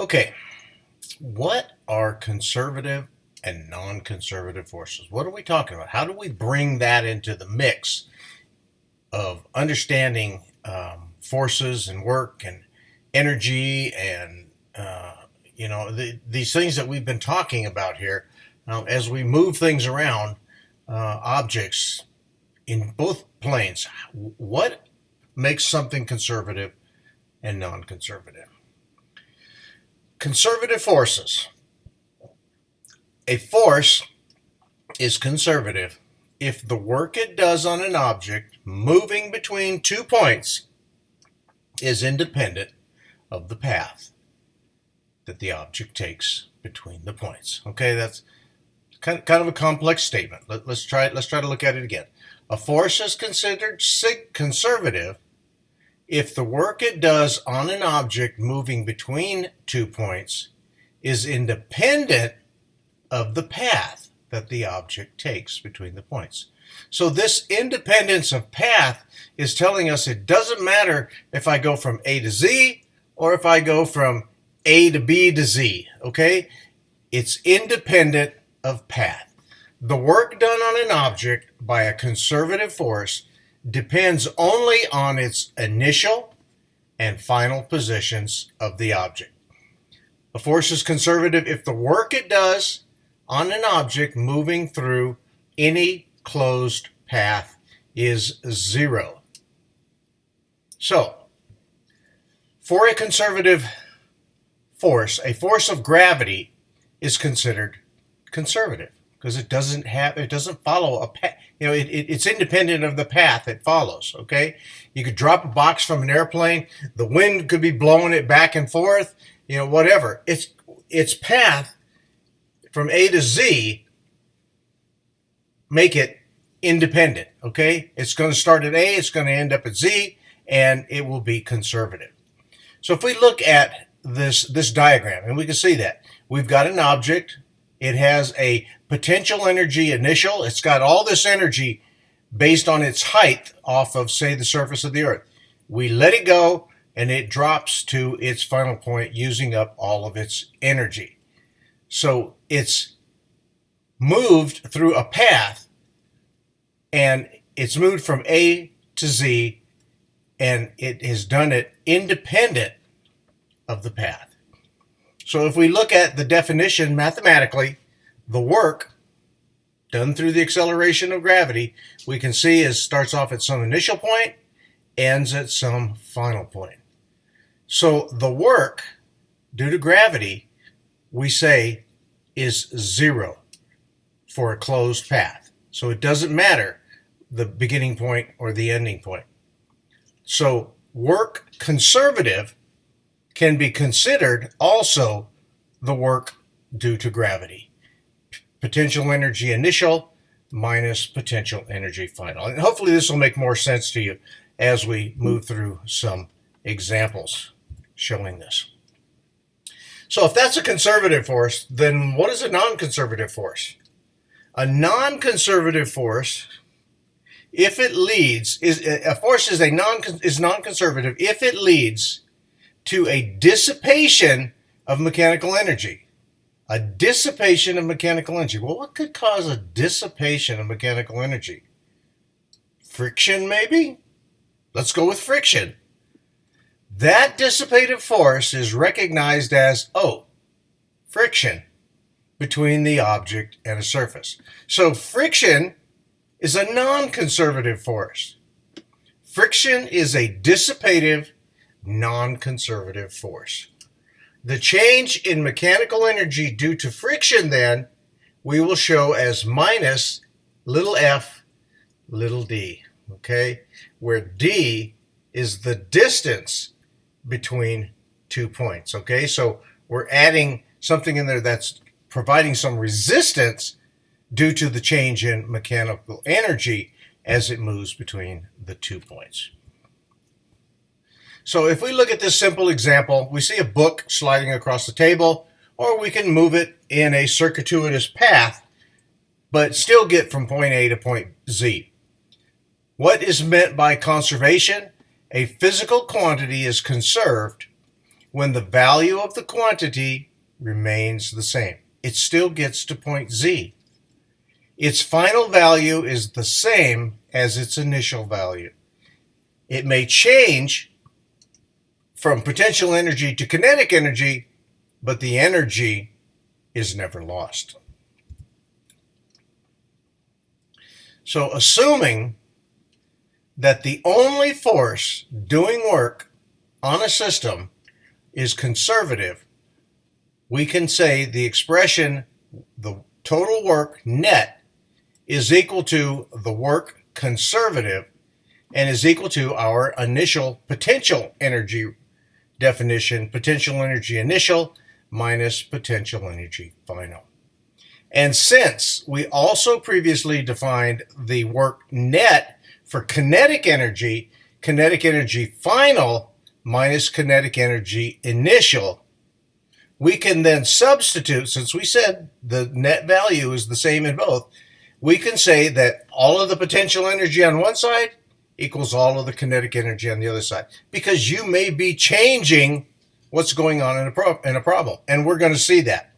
Okay, what are conservative and non-conservative forces? What are we talking about? How do we bring that into the mix of understanding forces and work and energy and these things that we've been talking about here as we move things around objects in both planes? What makes something conservative and non-conservative? Conservative forces. A force is conservative if the work it does on an object moving between 2 points is independent of the path that the object takes between the points. Okay, that's kind of a complex statement. Let's try to look at it again. A force is considered conservative if the work it does on an object moving between 2 points is independent of the path that the object takes between the points. So this independence of path is telling us it doesn't matter if I go from A to Z or if I go from A to B to Z, okay? It's independent of path. The work done on an object by a conservative force depends only on its initial and final positions of the object. A force is conservative if the work it does on an object moving through any closed path is zero. So, for a conservative force, a force of gravity is considered conservative because it doesn't follow a path. It's independent of the path it follows. Okay, you could drop a box from an airplane, the wind could be blowing it back and forth. Whatever. Its path from A to Z make it independent. Okay, it's going to start at A, it's going to end up at Z, and it will be conservative. So if we look at this diagram, and we can see that we've got an object. It has a potential energy initial. It's got all this energy based on its height off of, say, the surface of the Earth. We let it go, and it drops to its final point using up all of its energy. So it's moved through a path, and it's moved from A to Z, and it has done it independent of the path. So if we look at the definition mathematically, the work done through the acceleration of gravity, we can see it starts off at some initial point, ends at some final point. So the work due to gravity, we say, is zero for a closed path. So it doesn't matter the beginning point or the ending point. So work conservative can be considered also the work due to gravity. Potential energy initial minus potential energy final. And hopefully this will make more sense to you as we move through some examples showing this. So if that's a conservative force, then what is a non-conservative force? A non-conservative force, if it leads, is non-conservative if it leads to a dissipation of mechanical energy. A dissipation of mechanical energy. Well, what could cause a dissipation of mechanical energy? Friction, maybe? Let's go with friction. That dissipative force is recognized as, friction between the object and a surface. So friction is a non-conservative force. Friction is a dissipative, non-conservative force. The change in mechanical energy due to friction, then, we will show as minus little f, little d, okay? Where d is the distance between 2 points, okay? So we're adding something in there that's providing some resistance due to the change in mechanical energy as it moves between the 2 points. So if we look at this simple example, we see a book sliding across the table, or we can move it in a circuitous path, but still get from point A to point Z. What is meant by conservation? A physical quantity is conserved when the value of the quantity remains the same. It still gets to point Z. Its final value is the same as its initial value. It may change from potential energy to kinetic energy, but the energy is never lost. So assuming that the only force doing work on a system is conservative, we can say the expression, the total work net, is equal to the work conservative and is equal to our initial potential energy definition, potential energy initial minus potential energy final. And since we also previously defined the work net for kinetic energy final minus kinetic energy initial, we can then substitute, since we said the net value is the same in both, we can say that all of the potential energy on one side equals all of the kinetic energy on the other side, because you may be changing what's going on in a problem, and we're going to see that.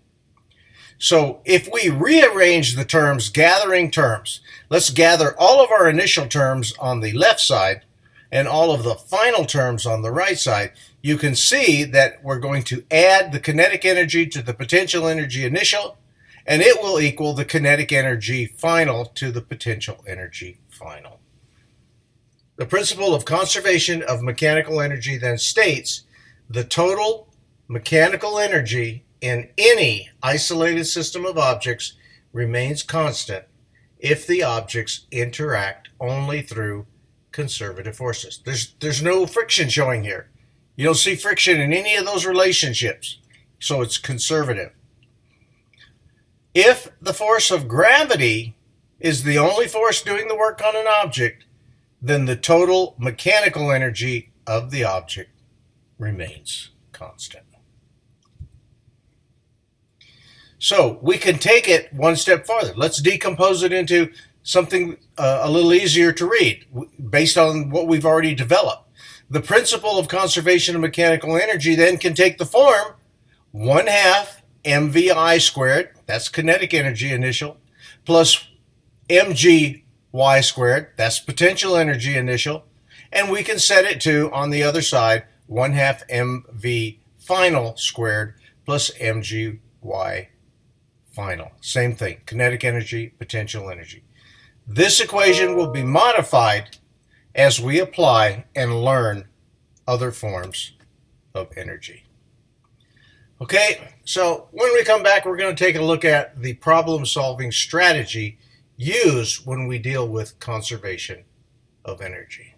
So if we rearrange the terms, gathering terms, let's gather all of our initial terms on the left side and all of the final terms on the right side, you can see that we're going to add the kinetic energy to the potential energy initial, and it will equal the kinetic energy final to the potential energy final. The principle of conservation of mechanical energy then states the total mechanical energy in any isolated system of objects remains constant if the objects interact only through conservative forces. There's no friction showing here. You don't see friction in any of those relationships, so it's conservative. If the force of gravity is the only force doing the work on an object, then the total mechanical energy of the object remains constant. So we can take it one step farther. Let's decompose it into something a little easier to read based on what we've already developed. The principle of conservation of mechanical energy then can take the form 1/2 mvi squared, that's kinetic energy initial, plus mgy squared, that's potential energy initial, and we can set it to, on the other side, 1/2 mv final squared plus mgy final. Same thing, kinetic energy, potential energy. This equation will be modified as we apply and learn other forms of energy. Okay, so when we come back, we're going to take a look at the problem-solving strategy used when we deal with conservation of energy.